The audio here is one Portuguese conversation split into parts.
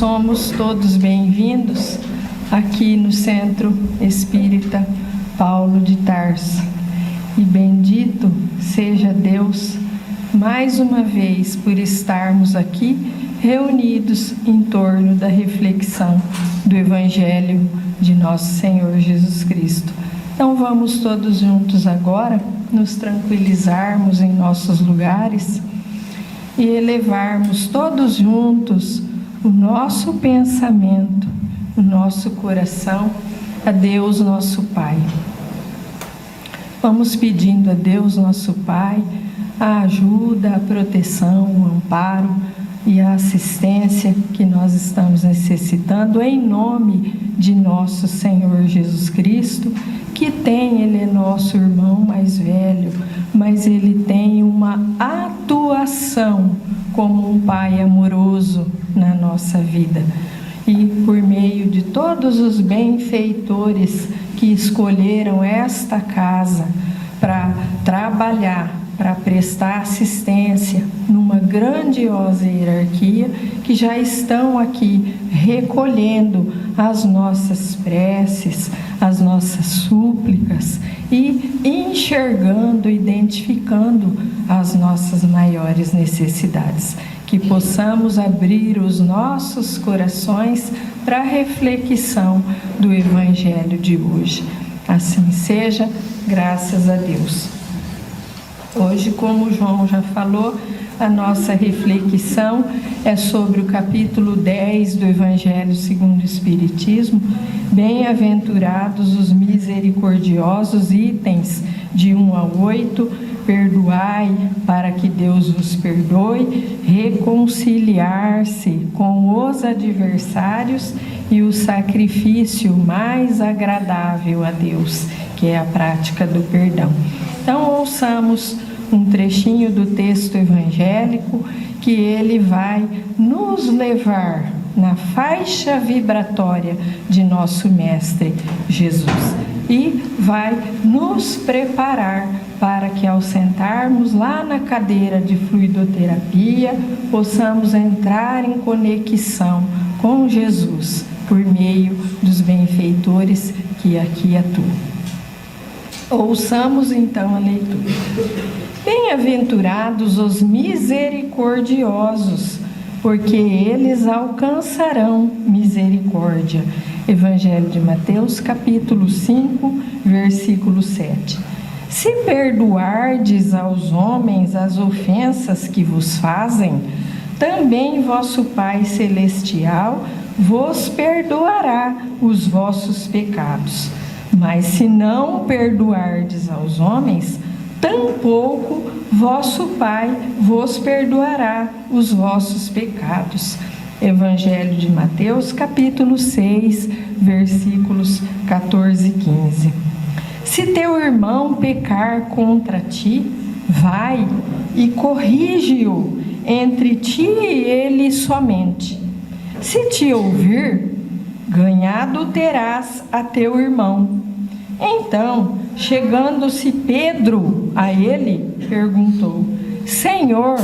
somos todos bem-vindos aqui no Centro Espírita Paulo de Tarso. E bendito seja Deus mais uma vez por estarmos aqui reunidos em torno da reflexão do Evangelho de nosso Senhor Jesus Cristo. Então vamos todos juntos agora nos tranquilizarmos em nossos lugares e elevarmos todos juntos o nosso pensamento, o nosso coração a Deus nosso Pai. Vamos pedindo a Deus nosso Pai a ajuda, a proteção, o amparo e a assistência que nós estamos necessitando em nome de nosso Senhor Jesus Cristo, Ele é nosso irmão mais velho, mas Ele tem uma atuação como um Pai amoroso na nossa vida. E por meio de todos os benfeitores que escolheram esta casa para trabalhar, para prestar assistência numa grandiosa hierarquia, que já estão aqui recolhendo as nossas preces, as nossas súplicas e enxergando, identificando as nossas maiores necessidades. Que possamos abrir os nossos corações para a reflexão do Evangelho de hoje. Assim seja, graças a Deus. Hoje, como o João já falou, a nossa reflexão é sobre o capítulo 10 do Evangelho segundo o Espiritismo. Bem-aventurados os misericordiosos, itens de 1 a 8. Perdoai para que Deus vos perdoe, reconciliar-se com os adversários e o sacrifício mais agradável a Deus, que é a prática do perdão. Então, ouçamos um trechinho do texto evangélico que ele vai nos levar na faixa vibratória de nosso Mestre Jesus e vai nos preparar para que, ao sentarmos lá na cadeira de fluidoterapia, possamos entrar em conexão com Jesus por meio dos benfeitores que aqui atuam. Ouçamos então a leitura. Bem-aventurados os misericordiosos, porque eles alcançarão misericórdia. Evangelho de Mateus, capítulo 5, versículo 7. Se perdoardes aos homens as ofensas que vos fazem, também vosso Pai Celestial vos perdoará os vossos pecados. Mas se não perdoardes aos homens, tampouco vosso Pai vos perdoará os vossos pecados. Evangelho de Mateus, capítulo 6, versículos 14 e 15. Se teu irmão pecar contra ti, vai e corrige-o entre ti e ele somente. Se te ouvir, ganhado terás a teu irmão. Então, chegando-se Pedro a ele, perguntou: Senhor,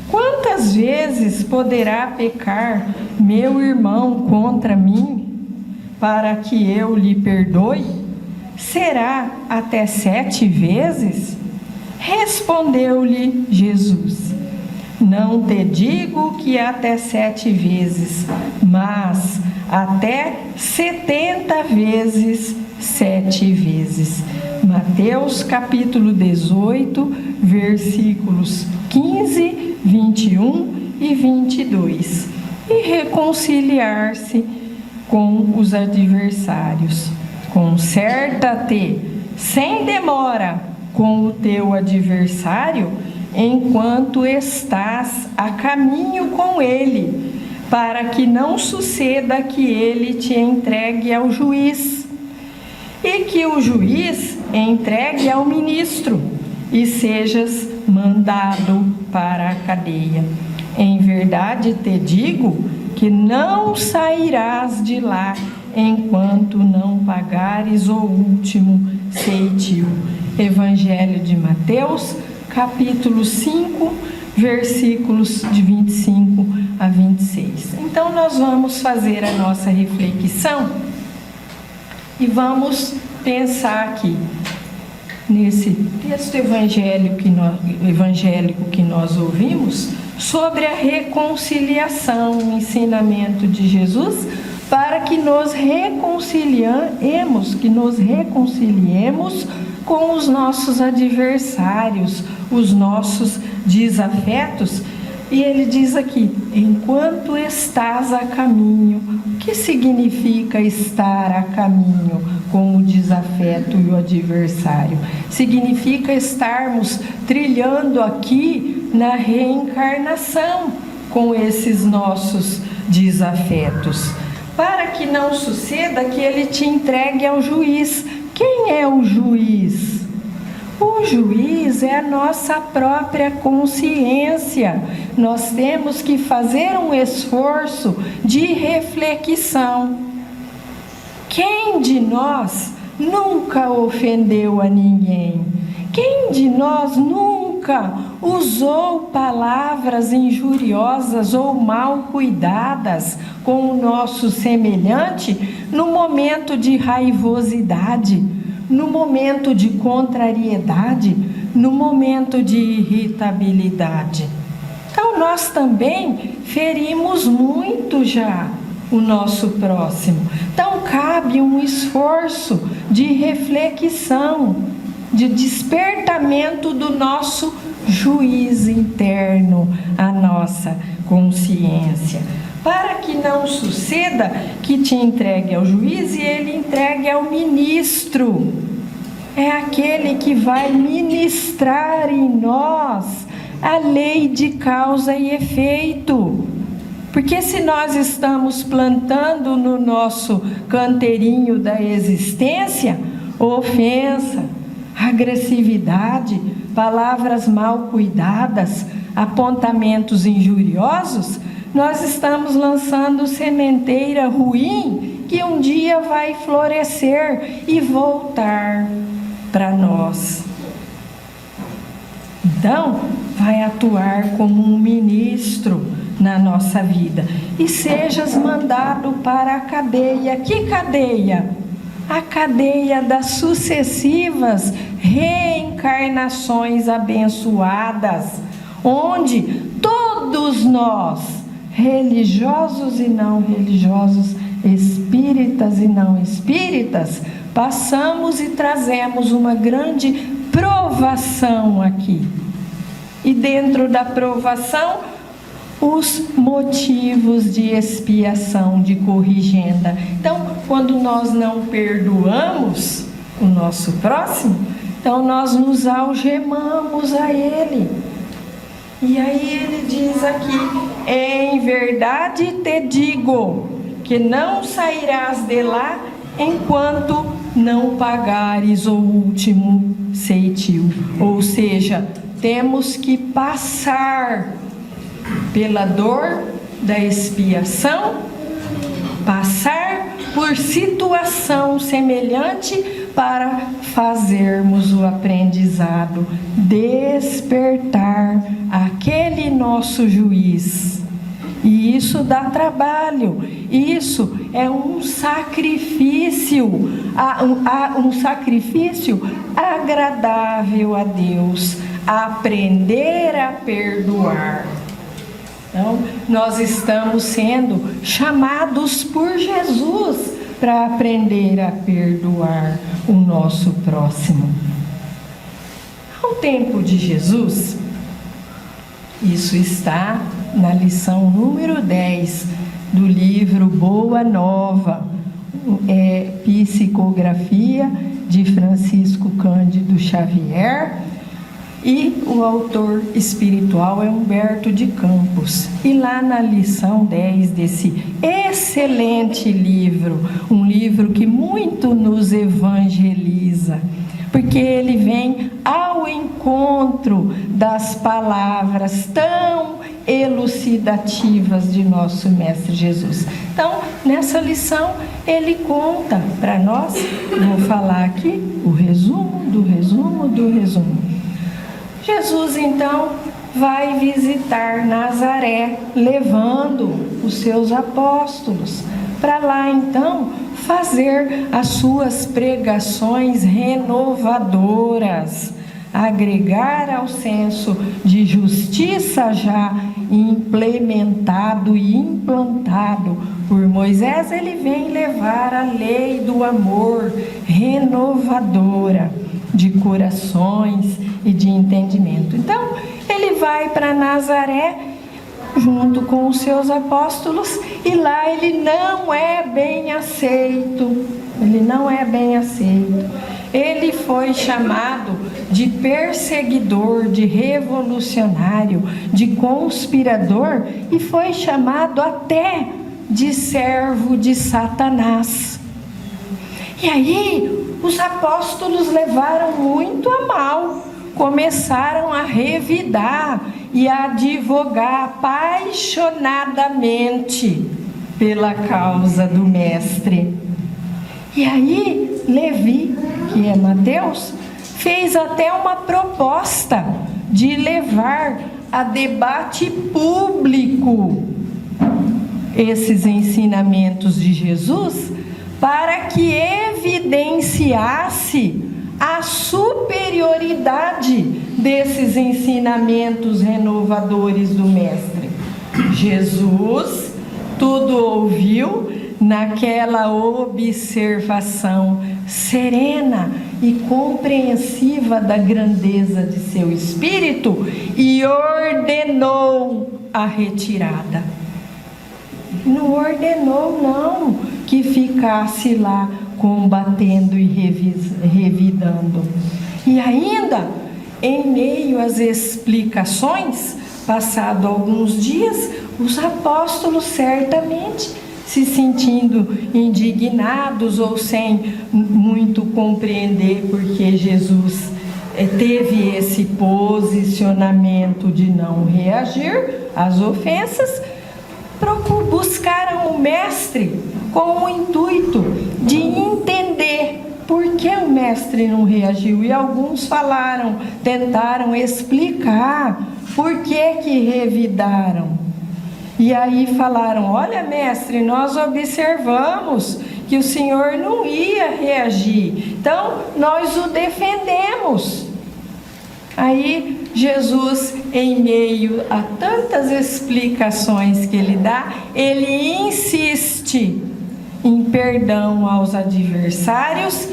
quantas vezes poderá pecar meu irmão contra mim, para que eu lhe perdoe? Será até 7 vezes? Respondeu-lhe Jesus: Não te digo que até 7 vezes, mas até 70 vezes 7 vezes. Mateus capítulo 18, versículos 15, 21 e 22. E reconciliar-se com os adversários. Conserta-te sem demora com o teu adversário, enquanto estás a caminho com ele, para que não suceda que ele te entregue ao juiz, e que o juiz entregue ao ministro, e sejas mandado para a cadeia. Em verdade te digo que não sairás de lá enquanto não pagares o último ceitil. Evangelho de Mateus, capítulo 5, versículos de 25 a 26. Então nós vamos fazer a nossa reflexão e vamos pensar aqui nesse texto evangélico que nós ouvimos sobre a reconciliação, o ensinamento de Jesus para que nos reconciliemos com os nossos adversários, os nossos desafetos. E ele diz aqui, enquanto estás a caminho. O que significa estar a caminho com o desafeto e o adversário? Significa estarmos trilhando aqui na reencarnação com esses nossos desafetos, para que não suceda que ele te entregue ao juiz. Quem é o juiz? O juiz é a nossa própria consciência. Nós temos que fazer um esforço de reflexão. Quem de nós nunca ofendeu a ninguém? Quem de nós nunca usou palavras injuriosas ou mal cuidadas com o nosso semelhante no momento de raivosidade, no momento de contrariedade, no momento de irritabilidade? Então nós também ferimos muito já o nosso próximo. Então cabe um esforço de reflexão, de despertamento do nosso juiz interno, a nossa consciência, para que não suceda que te entregue ao juiz e ele entregue ao ministro. É aquele que vai ministrar em nós a lei de causa e efeito. Porque se nós estamos plantando no nosso canteirinho da existência ofensa, agressividade, palavras mal cuidadas, apontamentos injuriosos, nós estamos lançando sementeira ruim que um dia vai florescer e voltar para nós. Então, vai atuar como um ministro na nossa vida. E sejas mandado para a cadeia. Que cadeia? A cadeia das sucessivas reencarnações abençoadas, onde todos nós, religiosos e não religiosos, espíritas e não espíritas, passamos e trazemos uma grande provação aqui. E dentro da provação, os motivos de expiação, de corrigenda. Então, quando nós não perdoamos o nosso próximo, então nós nos algemamos a ele. E aí ele diz aqui, em verdade te digo, que não sairás de lá enquanto não pagares o último ceitil. Ou seja, temos que passar pela dor da expiação, passar por situação semelhante para fazermos o aprendizado, despertar aquele nosso juiz. E isso dá trabalho, isso é um sacrifício, um sacrifício agradável a Deus, aprender a perdoar. Então, nós estamos sendo chamados por Jesus para aprender a perdoar o nosso próximo. Ao tempo de Jesus, isso está na lição número 10 do livro Boa Nova, Psicografia de Francisco Cândido Xavier, e o autor espiritual é Humberto de Campos. E lá na lição 10 desse excelente livro, um livro que muito nos evangeliza, porque ele vem ao encontro das palavras tão elucidativas de nosso Mestre Jesus. Então, nessa lição, ele conta para nós, vou falar aqui o resumo do resumo do resumo. Jesus, então, vai visitar Nazaré, levando os seus apóstolos para lá então fazer as suas pregações renovadoras, agregar ao senso de justiça já implementado e implantado por Moisés. Ele vem levar a lei do amor renovadora de corações e de entendimento. Então, ele vai para Nazaré junto com os seus apóstolos, e lá ele não é bem aceito. Ele foi chamado de perseguidor, de revolucionário, de conspirador, e foi chamado até de servo de Satanás. E aí os apóstolos levaram muito a mal, começaram a revidar e a advogar apaixonadamente pela causa do mestre. E aí Levi, que é Mateus, fez até uma proposta de levar a debate público esses ensinamentos de Jesus, para que evidenciasse a superioridade desses ensinamentos renovadores do mestre. Jesus tudo ouviu naquela observação serena e compreensiva da grandeza de seu espírito e ordenou a retirada. Não ordenou não que ficasse lá combatendo e revidando. E ainda, em meio às explicações, passado alguns dias, os apóstolos certamente se sentindo indignados ou sem muito compreender porque Jesus teve esse posicionamento de não reagir às ofensas, buscaram o mestre com o intuito de entender por que o mestre não reagiu. E alguns tentaram explicar por que revidaram. E aí falaram: olha, mestre, nós observamos que o senhor não ia reagir, então nós o defendemos. Aí Jesus, em meio a tantas explicações que ele dá, ele insiste em perdão aos adversários,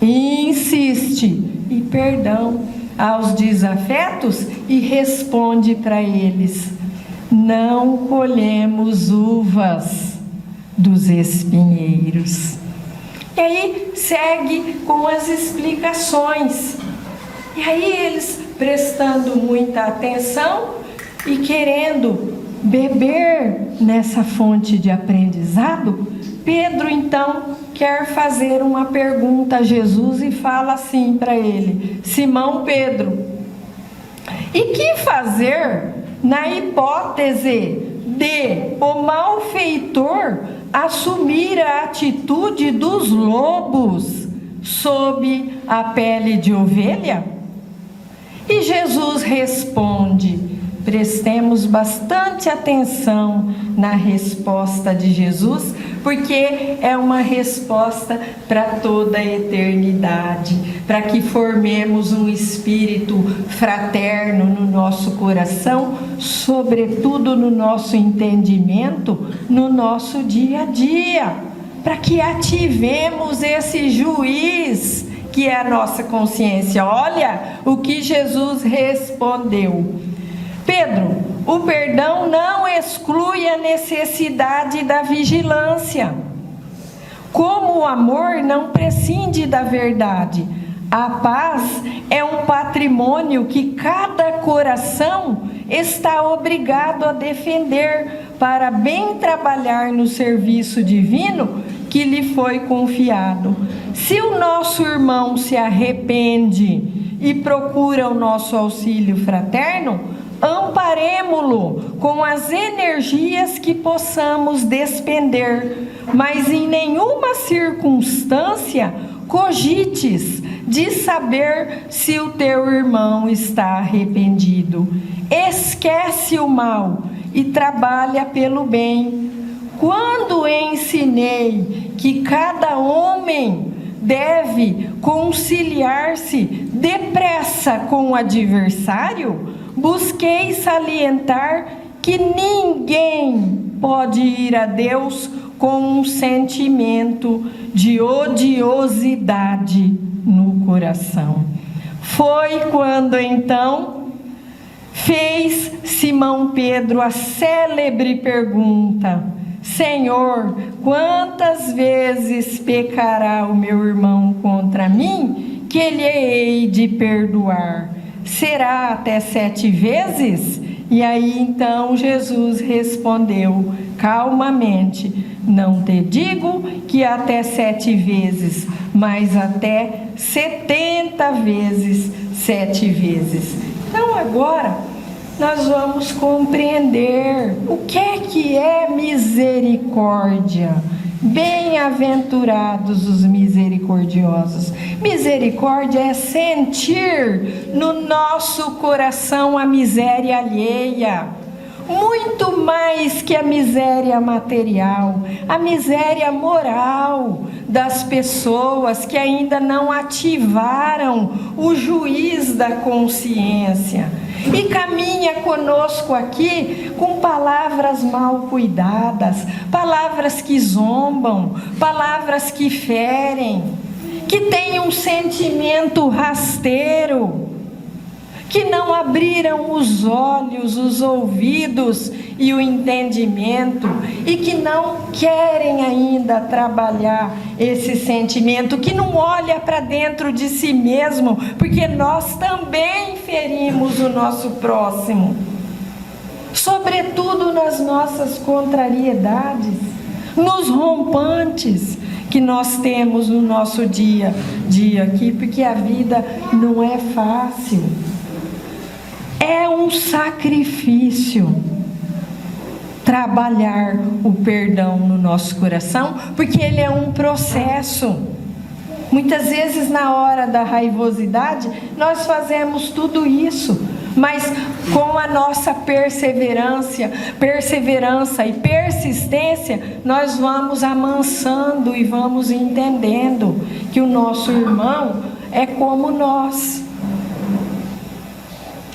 insiste em perdão aos desafetos e responde para eles: não colhemos uvas dos espinheiros. E aí segue com as explicações. E aí eles, prestando muita atenção e querendo beber nessa fonte de aprendizado, Pedro então quer fazer uma pergunta a Jesus e fala assim para ele: Simão Pedro, e que fazer na hipótese de o malfeitor assumir a atitude dos lobos sob a pele de ovelha? E Jesus responde, prestemos bastante atenção na resposta de Jesus, porque é uma resposta para toda a eternidade, para que formemos um espírito fraterno no nosso coração, sobretudo no nosso entendimento, no nosso dia a dia, para que ativemos esse juiz que é a nossa consciência. Olha o que Jesus respondeu: Pedro, o perdão não exclui a necessidade da vigilância, como o amor não prescinde da verdade. A paz é um patrimônio que cada coração está obrigado a defender para bem trabalhar no serviço divino que lhe foi confiado. Se o nosso irmão se arrepende e procura o nosso auxílio fraterno, amparemo-lo com as energias que possamos despender, mas em nenhuma circunstância cogites de saber se o teu irmão está arrependido. Esquece o mal e trabalha pelo bem. Quando ensinei que cada homem deve conciliar-se depressa com o adversário, busquei salientar que ninguém pode ir a Deus com um sentimento de odiosidade no coração. Foi quando então fez Simão Pedro a célebre pergunta: Senhor, quantas vezes pecará o meu irmão contra mim, que lhe hei de perdoar? Será até 7 vezes? E aí então Jesus respondeu calmamente: não te digo que até 7 vezes, mas até 70 vezes 7 vezes. Então agora nós vamos compreender o que é misericórdia. Bem-aventurados os misericordiosos. Misericórdia é sentir no nosso coração a miséria alheia, muito mais que a miséria material, a miséria moral das pessoas que ainda não ativaram o juiz da consciência e caminha conosco aqui com palavras mal cuidadas, palavras que zombam, palavras que ferem, que tem um sentimento rasteiro, que não abriram os olhos, os ouvidos e o entendimento, e que não querem ainda trabalhar esse sentimento, que não olha para dentro de si mesmo, porque nós também ferimos o nosso próximo, sobretudo nas nossas contrariedades, nos rompantes que nós temos no nosso dia a dia aqui, porque a vida não é fácil. É um sacrifício trabalhar o perdão no nosso coração, porque ele é um processo. Muitas vezes na hora da raivosidade, nós fazemos tudo isso, mas com a nossa perseverança e persistência, nós vamos amansando e vamos entendendo que o nosso irmão é como nós.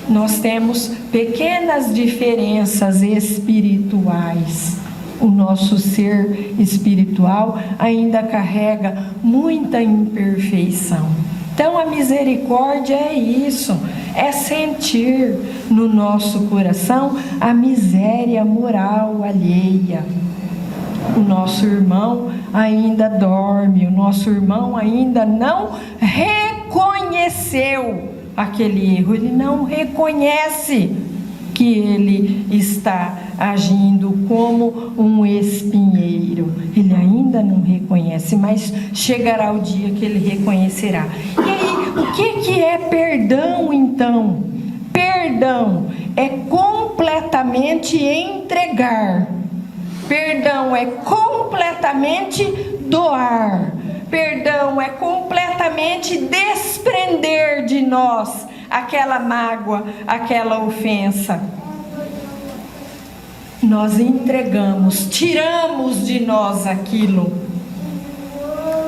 Nós temos pequenas diferenças espirituais. O nosso ser espiritual ainda carrega muita imperfeição. Então a misericórdia é isso, é sentir no nosso coração a miséria moral alheia. O nosso irmão ainda dorme, o nosso irmão ainda não reconheceu aquele erro, ele não reconhece que ele está agindo como um espinheiro, ele ainda não reconhece, mas chegará o dia que ele reconhecerá. E aí, o que é perdão então? Perdão é completamente entregar, perdão é completamente doar, perdão é completamente desprender de nós aquela mágoa, aquela ofensa. Nós entregamos, tiramos de nós aquilo.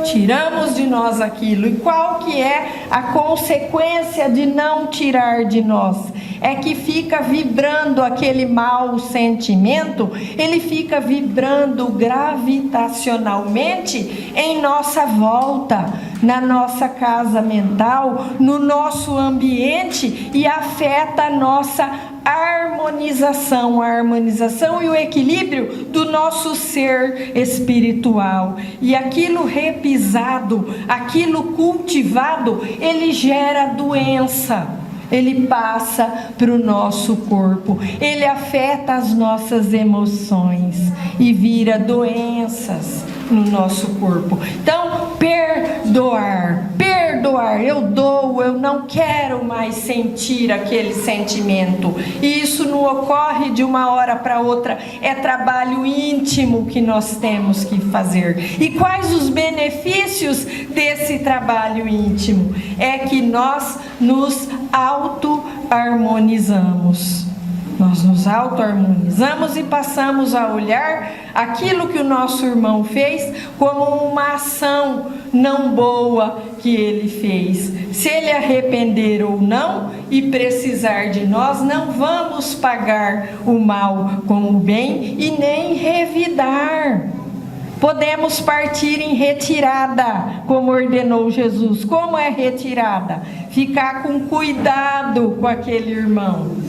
Tiramos de nós aquilo. E qual que é a consequência de não tirar de nós? É que fica vibrando aquele mau sentimento, ele fica vibrando gravitacionalmente em nossa volta, na nossa casa mental, no nosso ambiente, e afeta a nossa harmonização, a harmonização e o equilíbrio do nosso ser espiritual. E aquilo repisado, aquilo cultivado, ele gera doença. Ele passa para o nosso corpo, ele afeta as nossas emoções e vira doenças no nosso corpo. Então, perdoar perdoar, eu dou, eu não quero mais sentir aquele sentimento. E isso não ocorre de uma hora para outra, é trabalho íntimo que nós temos que fazer. E quais os benefícios desse trabalho íntimo? É que nós nos auto-harmonizamos. Nós nos auto-harmonizamos e passamos a olhar aquilo que o nosso irmão fez como uma ação não boa que ele fez. Se ele arrepender ou não e precisar de nós, não vamos pagar o mal com o bem e nem revidar. Podemos partir em retirada, como ordenou Jesus. Como é retirada? Ficar com cuidado com aquele irmão.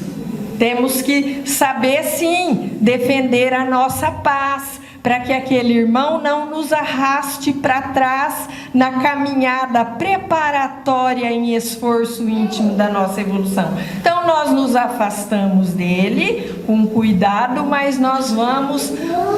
Temos que saber, sim, defender a nossa paz, para que aquele irmão não nos arraste para trás na caminhada preparatória em esforço íntimo da nossa evolução. Então, nós nos afastamos dele com cuidado, mas nós vamos,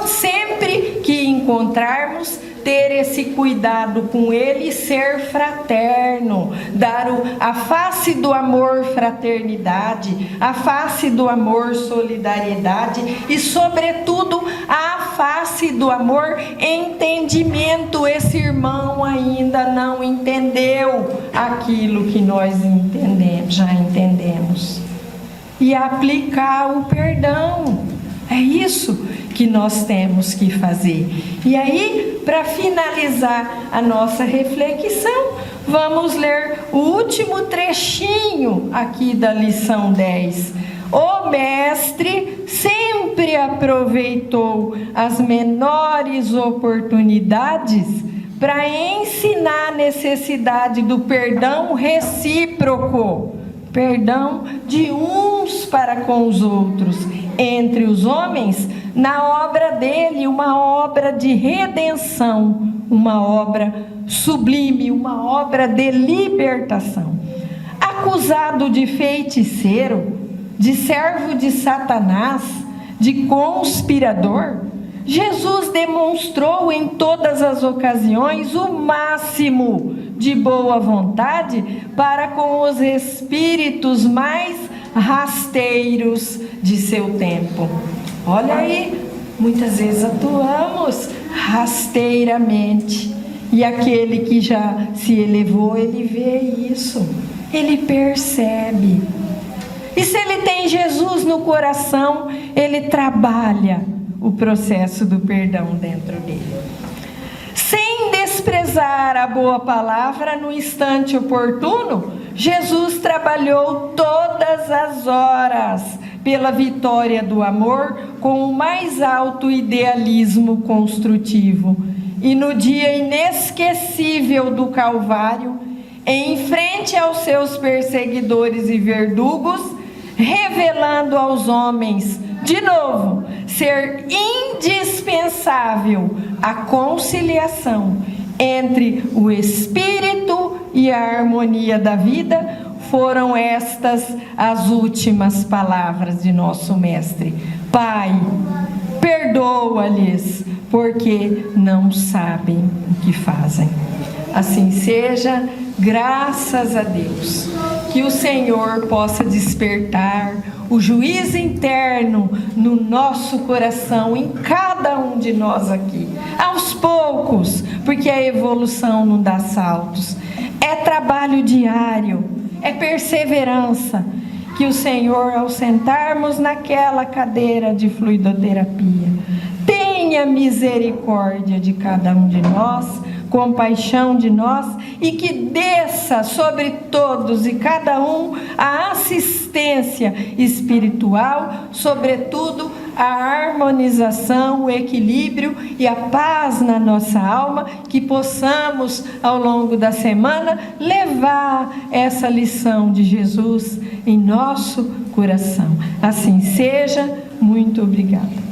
sempre que encontrarmos, ter esse cuidado com ele e ser fraterno, dar a face do amor fraternidade, a face do amor solidariedade e, sobretudo, a face do amor entendimento. Esse irmão ainda não entendeu aquilo que nós entendemos, já entendemos. E aplicar o perdão. É isso que nós temos que fazer. E aí, para finalizar a nossa reflexão, vamos ler o último trechinho aqui da lição 10. O mestre sempre aproveitou as menores oportunidades para ensinar a necessidade do perdão recíproco, perdão de uns para com os outros, entre os homens, na obra dele, uma obra de redenção, uma obra sublime, uma obra de libertação. Acusado de feiticeiro, de servo de Satanás, de conspirador, Jesus demonstrou em todas as ocasiões o máximo de boa vontade para com os espíritos mais rasteiros de seu tempo. Olha aí, muitas vezes atuamos rasteiramente, e aquele que já se elevou, ele vê isso, ele percebe. E se ele tem Jesus no coração, ele trabalha o processo do perdão dentro dele. Sem desprezar a boa palavra no instante oportuno, Jesus trabalhou todas as horas pela vitória do amor com o mais alto idealismo construtivo. E no dia inesquecível do Calvário, em frente aos seus perseguidores e verdugos, revelando aos homens, de novo, ser indispensável a conciliação entre o espírito e a harmonia da vida, foram estas as últimas palavras de nosso mestre. Pai, perdoa-lhes, porque não sabem o que fazem. Assim seja, graças a Deus. Que o Senhor possa despertar o juízo interno no nosso coração, em cada um de nós aqui, aos poucos, porque a evolução não dá saltos, é trabalho diário, é perseverança. Que o Senhor, ao sentarmos naquela cadeira de fluidoterapia, tenha misericórdia de cada um de nós, compaixão de nós, e que desça sobre todos e cada um a assistência espiritual, sobretudo a harmonização, o equilíbrio e a paz na nossa alma, que possamos ao longo da semana levar essa lição de Jesus em nosso coração. Assim seja, muito obrigada.